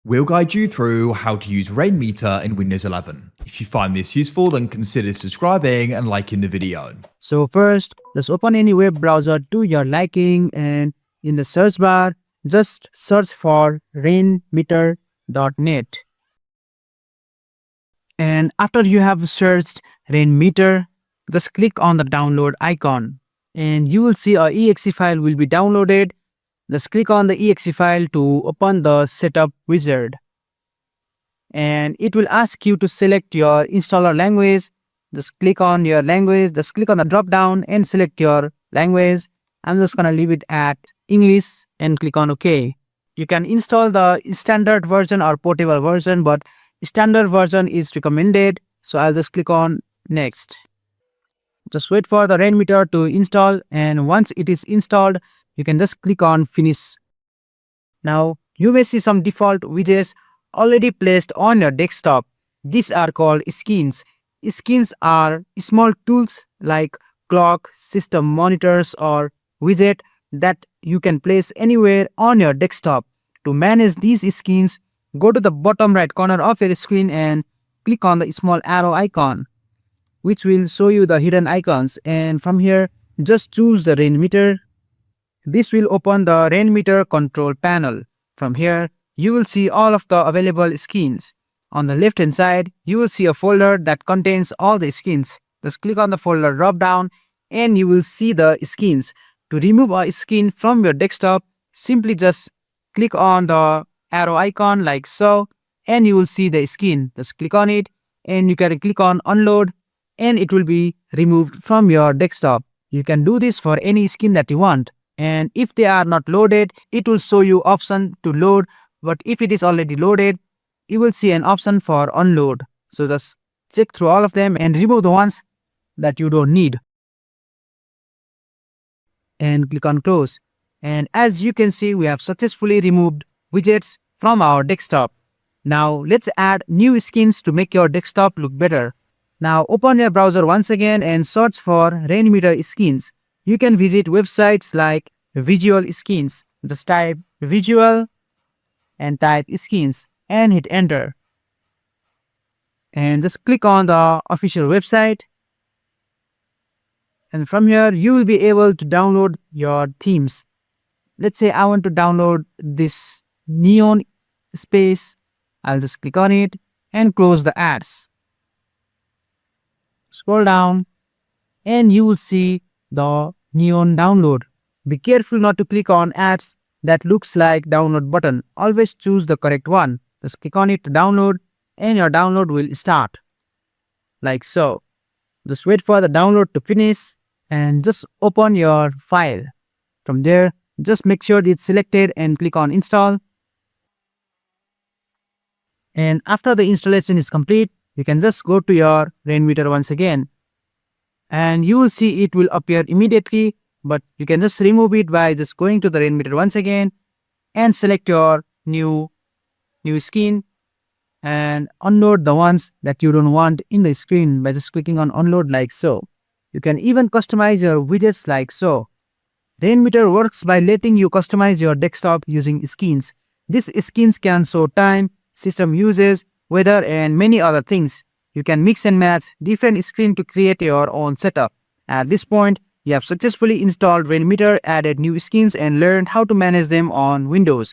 We'll guide you through how to use Rainmeter in Windows 11. If you find this useful, then consider subscribing and liking the video. So first, just open any web browser to your liking, and in the search bar, just search for rainmeter.net. And after you have searched Rainmeter, just click on the download icon and you will see a exe file will be downloaded. Just click on the exe file to open the setup wizard. And it will ask you to select your installer language. Just click on your language, just click on the drop down and select your language. I'm just gonna leave it at English and click on OK. You can install the standard version or portable version, but standard version is recommended. So I'll just click on next. Just wait for the Rainmeter to install, and once it is installed, you can just click on finish. Now you may see some default widgets already placed on your desktop. These are called skins. Skins are small tools like clock, system monitors, or widget that you can place anywhere on your desktop. To manage these skins, go to the bottom right corner of your screen and click on the small arrow icon, which will show you the hidden icons, and from here just choose the Rainmeter. This will open the Rainmeter control panel. From here you will see all of the available skins. On the left hand side you will see a folder that contains all the skins. Just click on the folder drop down and you will see the skins. To remove a skin from your desktop, simply just click on the arrow icon like so, and you will see the skin. Just click on it and you can click on unload and it will be removed from your desktop. You can do this for any skin that you want, and if they are not loaded, it will show you option to load, but if it is already loaded, you will see an option for unload. So just check through all of them and remove the ones that you don't need and click on close. And as you can see, we have successfully removed widgets from our desktop. Now let's add new skins to make your desktop look better. Now open your browser once again and search for Rainmeter skins. You can visit websites like Visual Skins. Just type visual and type skins and hit enter. And just click on the official website. And from here you will be able to download your themes. Let's say I want to download this neon space. I'll just click on it and close the ads. Scroll down and you will see the neon download. Be careful not to click on ads that looks like download button. Always choose the correct one. Just click on it to download and your download will start like so. Just wait for the download to finish and just open your file. From there, just make sure it's selected and click on install. And after the installation is complete, you can just go to your Rainmeter once again and you will see it will appear immediately, but you can just remove it by just going to the Rainmeter once again and select your new skin and unload the ones that you don't want in the screen by just clicking on unload like so. You can even customize your widgets like so. Rainmeter works by letting you customize your desktop using skins. These skins can show time, system uses, weather, and many other things. You can mix and match different screens to create your own setup. At this point, you have successfully installed Rainmeter, added new skins, and learned how to manage them on Windows.